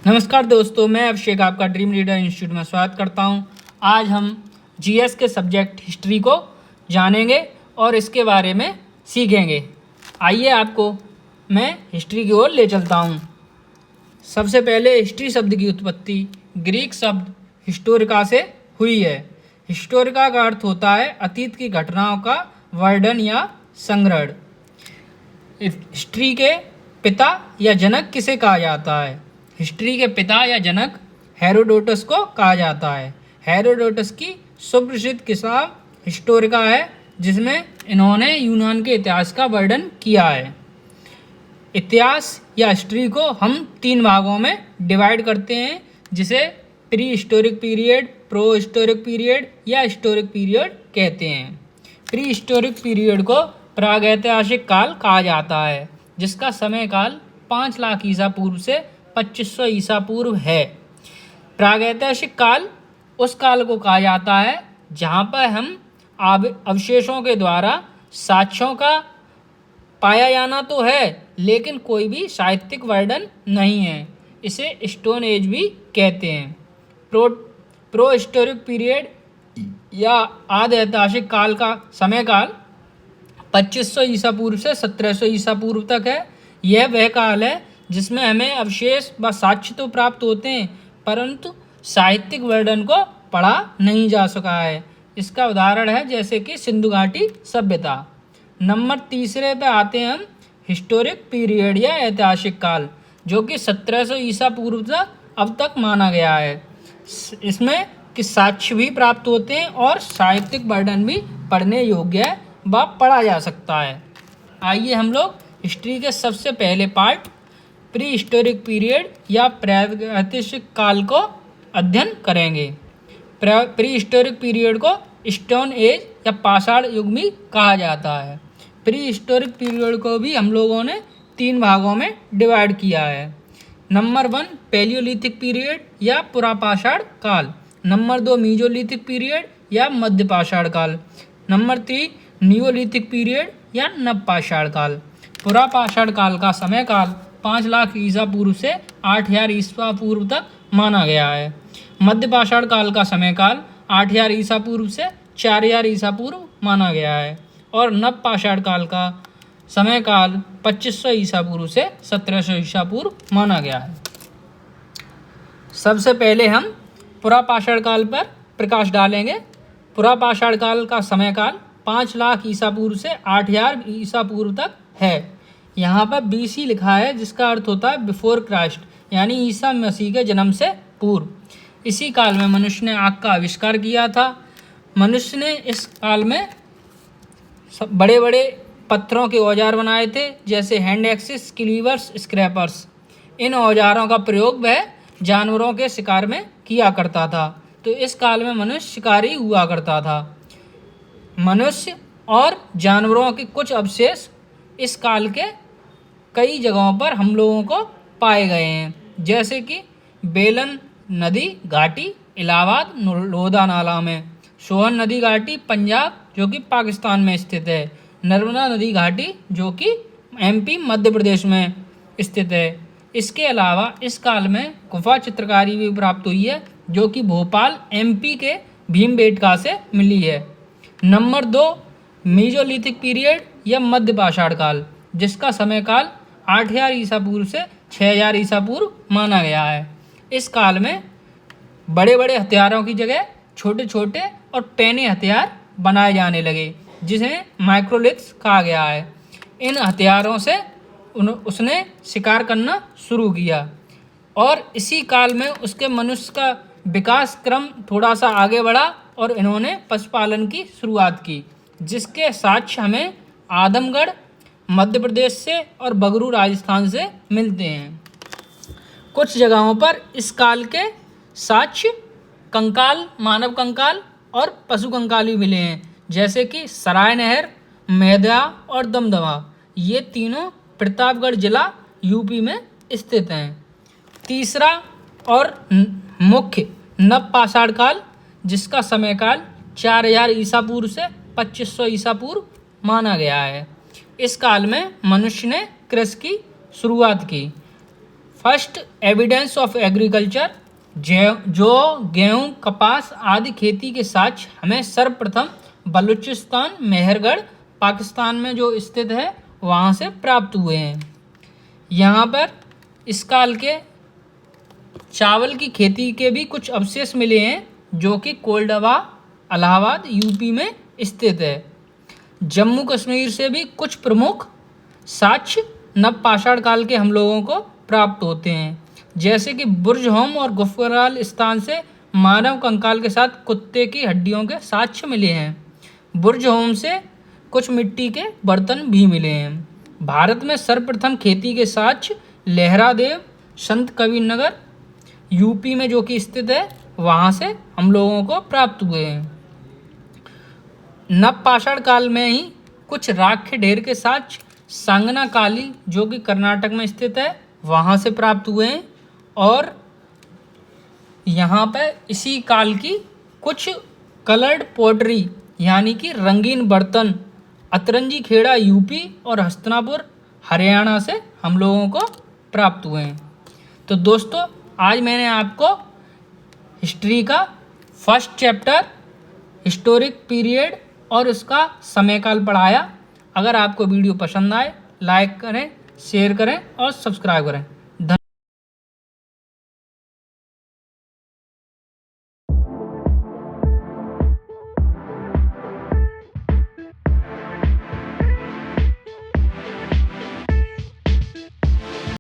नमस्कार दोस्तों, मैं अभिषेक आपका ड्रीम लीडर इंस्टीट्यूट में स्वागत करता हूं। आज हम जीएस के सब्जेक्ट हिस्ट्री को जानेंगे और इसके बारे में सीखेंगे। आइए आपको मैं हिस्ट्री की ओर ले चलता हूं। सबसे पहले हिस्ट्री शब्द की उत्पत्ति ग्रीक शब्द हिस्टोरिका से हुई है। हिस्टोरिका का अर्थ होता है अतीत की घटनाओं का वर्णन या संग्रहण। हिस्ट्री के पिता या जनक किसे कहा जाता है? हिस्ट्री के पिता या जनक हेरोडोटस को कहा जाता है। हेरोडोटस की सुप्रसिद्ध किताब हिस्टोरिका है, जिसमें इन्होंने यूनान के इतिहास का वर्णन किया है। इतिहास या हिस्ट्री को हम 3 भागों में डिवाइड करते हैं, जिसे pre historic period, pro historic period या हिस्टोरिक पीरियड कहते हैं। प्री हिस्टोरिक पीरियड को प्रागैतिहासिक काल कहा जाता है, जिसका समय काल 5 लाख ईसा पूर्व से 2500 ईसा पूर्व है। प्रागैतिहासिक काल उस काल को कहा जाता है जहाँ पर हम अवशेषों के द्वारा साक्ष्यों का पाया जाना तो है, लेकिन कोई भी साहित्यिक वर्णन नहीं है। इसे स्टोन एज भी कहते हैं। प्रो हिस्टोरिक पीरियड या आदि ऐतिहासिक काल का समय काल 2500 ईसा पूर्व से 1700 ईसा पूर्व तक है। यह वह काल है जिसमें हमें अवशेष व साक्ष्य तो प्राप्त होते हैं, परंतु साहित्यिक वर्णन को पढ़ा नहीं जा सका है। इसका उदाहरण है जैसे कि सिंधु घाटी सभ्यता। नंबर 3 पे आते हैं हम हिस्टोरिक पीरियड या ऐतिहासिक काल, जो कि 1700 ईसा पूर्व तक अब तक माना गया है। इसमें कि साक्ष्य भी प्राप्त होते हैं और साहित्यिक वर्णन भी पढ़ने योग्य है व पढ़ा जा सकता है। आइए हम लोग हिस्ट्री के सबसे पहले पार्ट प्री हिस्टोरिक पीरियड या प्रागैतिहासिक काल को अध्ययन करेंगे। प्री हिस्टोरिक पीरियड को स्टोन एज या पाषाण युग भी कहा जाता है। प्री हिस्टोरिक पीरियड को भी हम लोगों ने 3 भागों में डिवाइड किया है। नंबर 1 पैलियोलिथिक पीरियड या पुरापाषाण काल। नंबर 2 मीजोलिथिक पीरियड या मध्यपाषाण काल। नंबर 3 नियोलिथिक पीरियड या नवपाषाण काल। पुरापाषाण काल का समय काल 5 लाख ईसा पूर्व से 8000 ईसा पूर्व तक माना गया है। मध्यपाषाण काल का समय काल 8000 ईसा पूर्व से 4000 ईसा पूर्व माना गया है और नवपाषाण काल का समय काल 2500 ईसा पूर्व से 1700 ईसा पूर्व माना गया है। सबसे पहले हम पुरापाषाण काल पर प्रकाश डालेंगे। पुरापाषाण काल का समय काल 5 लाख ईसा पूर्व से 8000 ईसा पूर्व तक है। यहाँ पर BC लिखा है, जिसका अर्थ होता है बिफोर क्राइस्ट, यानी ईसा मसीह के जन्म से पूर्व। इसी काल में मनुष्य ने आग का आविष्कार किया था। मनुष्य ने इस काल में बड़े बड़े पत्थरों के औजार बनाए थे, जैसे हैंड एक्सिस, क्लीवर्स, स्क्रैपर्स। इन औजारों का प्रयोग वह जानवरों के शिकार में किया करता था। तो इस काल में मनुष्य शिकारी हुआ करता था। मनुष्य और जानवरों के कुछ अवशेष इस काल के कई जगहों पर हम लोगों को पाए गए हैं, जैसे कि बेलन नदी घाटी इलाहाबाद लोधा नाला में, सोहन नदी घाटी पंजाब जो कि पाकिस्तान में स्थित है, नर्मदा नदी घाटी जो कि MP मध्य प्रदेश में स्थित है। इसके अलावा इस काल में गुफा चित्रकारी भी प्राप्त हुई है, जो कि भोपाल MP के भीमबेटका से मिली है। नंबर 2 मीजोलिथिक पीरियड या मध्यपाषाण काल, जिसका समय काल 8000 ईसा पूर्व से 6000 ईसा पूर्व माना गया है। इस काल में बड़े बड़े हथियारों की जगह छोटे छोटे और पैने हथियार बनाए जाने लगे, जिन्हें माइक्रोलिथ्स कहा गया है। इन हथियारों से उसने शिकार करना शुरू किया और इसी काल में उसके मनुष्य का विकास क्रम थोड़ा सा आगे बढ़ा और इन्होंने पशुपालन की शुरुआत की, जिसके साक्ष्य हमें आदमगढ़ मध्य प्रदेश से और बगरू राजस्थान से मिलते हैं। कुछ जगहों पर इस काल के साक्ष्य कंकाल, मानव कंकाल और पशु कंकाल भी मिले हैं, जैसे कि सराय नहर, मेधा और दमदमा। ये तीनों प्रतापगढ़ जिला UP में स्थित हैं। तीसरा और मुख्य नवपाषाण काल, जिसका समय काल 4000 ईसा पूर्व से 2500 ईसा पूर्व माना गया है। इस काल में मनुष्य ने कृषि की शुरुआत की। फर्स्ट एविडेंस ऑफ एग्रीकल्चर, जो गेहूं, कपास आदि खेती के साक्ष्य हमें सर्वप्रथम बलूचिस्तान, मेहरगढ़, पाकिस्तान में जो स्थित है वहाँ से प्राप्त हुए हैं। यहाँ पर इस काल के चावल की खेती के भी कुछ अवशेष मिले हैं, जो कि कोल्डवा, इलाहाबाद, यूपी में स्थित है। जम्मू कश्मीर से भी कुछ प्रमुख साक्ष्य नवपाषाण काल के हम लोगों को प्राप्त होते हैं, जैसे कि बुर्जहोम और गुफराल स्थान से मानव कंकाल के साथ कुत्ते की हड्डियों के साक्ष्य मिले हैं। बुर्जहोम से कुछ मिट्टी के बर्तन भी मिले हैं। भारत में सर्वप्रथम खेती के साक्ष्य लहरादेव, संत कबीर नगर, यूपी में जो कि स्थित है, वहाँ से हम लोगों को प्राप्त हुए हैं। नवपाषाण काल में ही कुछ राख के ढेर के साक्ष्य सांगनाकाली, जो कि कर्नाटक में स्थित है, वहाँ से प्राप्त हुए हैं। और यहाँ पर इसी काल की कुछ कलर्ड पोट्री यानी कि रंगीन बर्तन अतरंजी खेड़ा यूपी और हस्तिनापुर हरियाणा से हम लोगों को प्राप्त हुए हैं। तो दोस्तों, आज मैंने आपको हिस्ट्री का फर्स्ट चैप्टर हिस्टोरिक पीरियड और उसका समयकाल पढ़ाया। अगर आपको वीडियो पसंद आए, लाइक करें, शेयर करें और सब्सक्राइब करें।